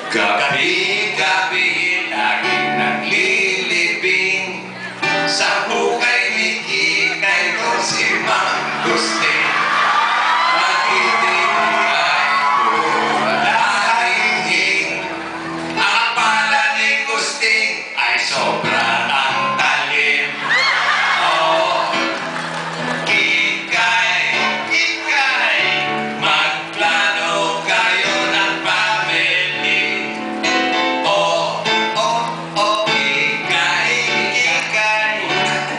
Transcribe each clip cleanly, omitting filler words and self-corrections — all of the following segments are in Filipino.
Gabi-gabi laging naglilibing sa hukay ni Kikay ko si Mang Gusting. Magtitibay ko lahing ang pala ni Gusting ay sobra ang talim. Oh, Kikay, Kikay, magplano kayo ng family. Oh, oh, oh, Kikay, Kikay,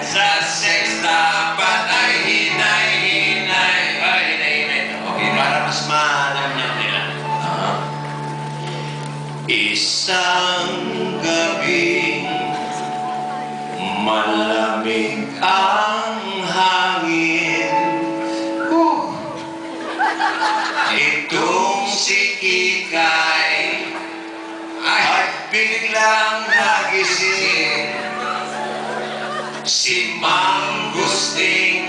sa sex dapat ay hinay-hinay. Ay, hinay-hinay. Okay, para mas maalam niya nila. Isang gabi, malamig ang hangin. Itong si Kikay ay biglang nagising. Si Mang Gusting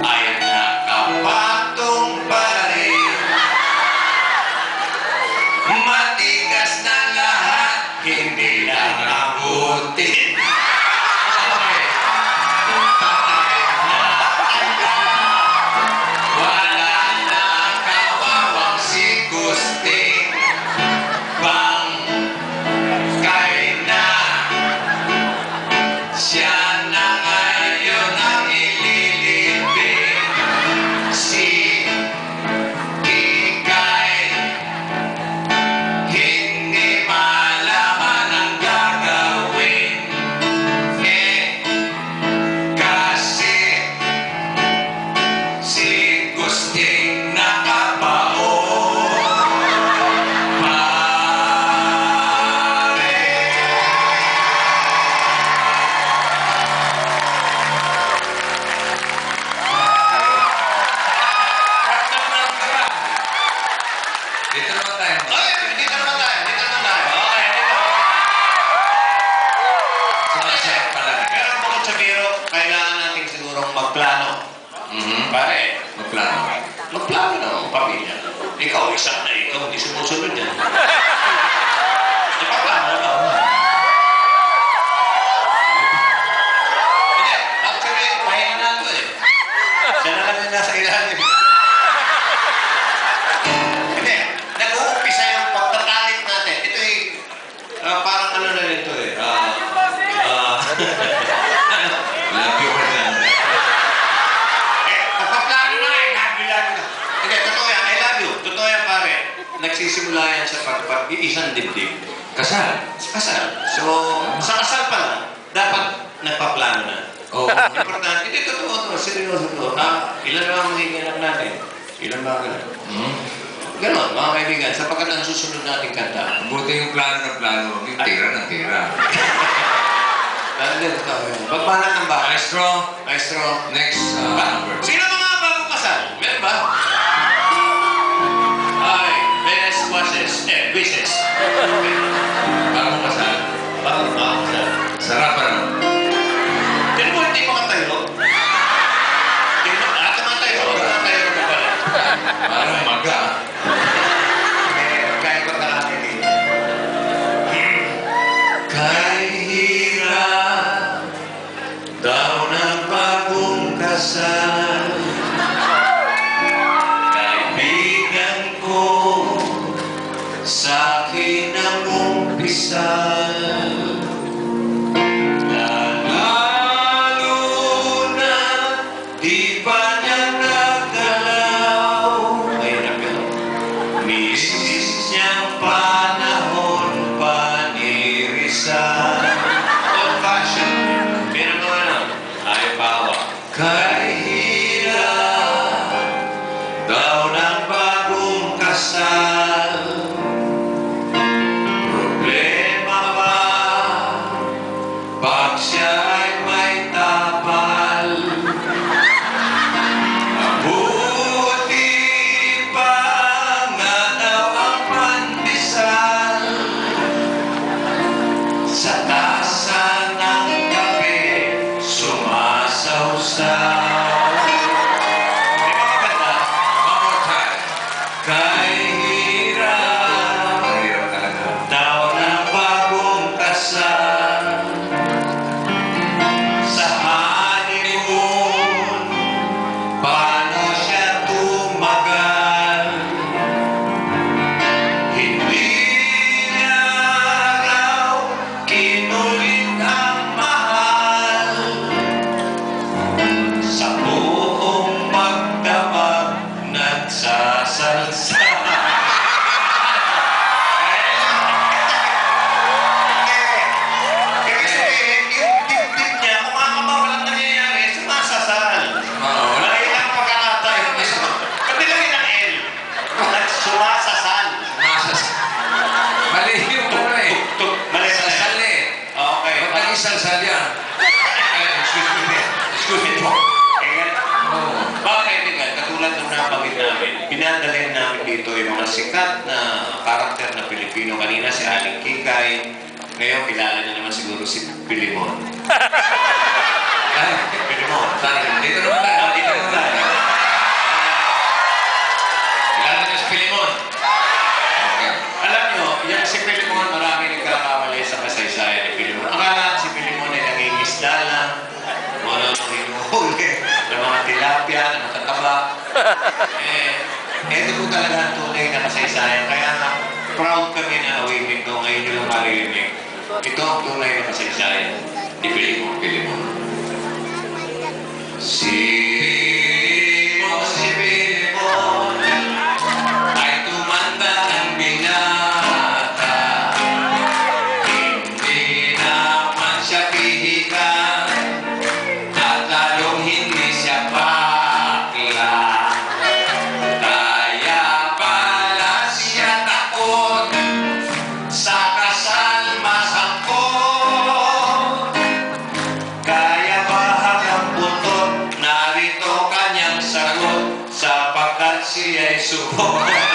ay nakapatong pa rin. Matigas na lahat, hindi lang abutin. Okay. Patay na ang lahat. Wala na kawawang si Gusting. Bangkay na. Siya na ngayon ang ililibing. Si Kikay hindi malaman ang gagawin. Kasi si Gusting nakabaon. Pare. Dito naman tayo. Ay, dito naman tayo. Dito naman tayo. Okay, dito. Sumasaya pala. Pero bukod sa biro, kailangan natin sigurong magplano. Pare, Magplano. magplano na ang pamilya. Ikaw, isa na ikaw, hindi sumusunod yan. Ipaplano na ba? Hindi, actually, pahinga na ako eh. Siya na lang yung nasa ilalim. Hindi, nag-uumpisa yung pagtatalit natin. Ito eh, parang ano na rin ito eh. Love you, Ferdinand. Pagpaplano na eh, nabilado na. Hindi, totoo yan, I love you. Totoo yan, pare. Nagsisimula yan sa isang dibdib. Kasal. Kasal. So, sa kasal pa lang, dapat nagpaplano na. Oo. Importante, hindi totoo ito, seryoso ito. Ilan ba ang magiging anak natin? Ilan ba ang anak? Ganon, mga kaibigan, sapagkat ang susunod nating kanta. Buti yung plano ng plano. Yung tira ng tira. Nandun ito. Pagpanan ng bahay. Maestro, Maestro. next number. Sino mga bagong kasal? Meron ba? Ay, best wishes. Bagong kasal. Bagong kasal. Sarap pa naman. Pero mo, hindi makatayo. Tumatayo ka pala. Parang maga. Kaya ko talaga dito. Kahirap daw ng bagong kasal. Kaibigan ko, sa akin ang umpisal. Lalo na di pa niya nagalaw. Mahirap yun. Misis niyang panahon pa ni Rizal. Old fashion. Pero mga ano, ayaw bawa. Kahirap daw ng bagong kasal. Problema ba pag siya ay may tapal? Mabuti pa nga daw ang pandesal sa salsal yan. Excuse me. Excuse me po. Oo. Mga kaibigan, katulad ng nabanggit namin, pinadalhin namin dito yung mga sikat na karakter na Pilipino. Kanina si Aling Kikay. Ngayon, kilala niyo naman siguro si Pilimon. Ay, Pilimon. saan? Dito naman tayo. Dito naman tayo. Kilala niyo si Pilimon. Okay. Alam nyo, yung si Pilimon, marami nagkakamali sa kasaysayan ni Pilimon. Akala si Pilimon ay nangingisda lang, kung ano nang hinuhuli, ng mga tilapia, ng matataba. Ito po talaga ang tunay na kasaysayan. Kaya nga, proud kami na awimik ko ngayon nyo lang marinig. Ito ang tunay na kasaysayan ni Pilimon. Pilimon. Si Pilimon ay tumanda ng binata. Hindi naman siya pihikan at lalong hindi siya bakla. Kaya pala siya takot sa kasal masangkot. Kaya bahag ang buntot, narito kanyang sagot, sapagkat siya'y subok.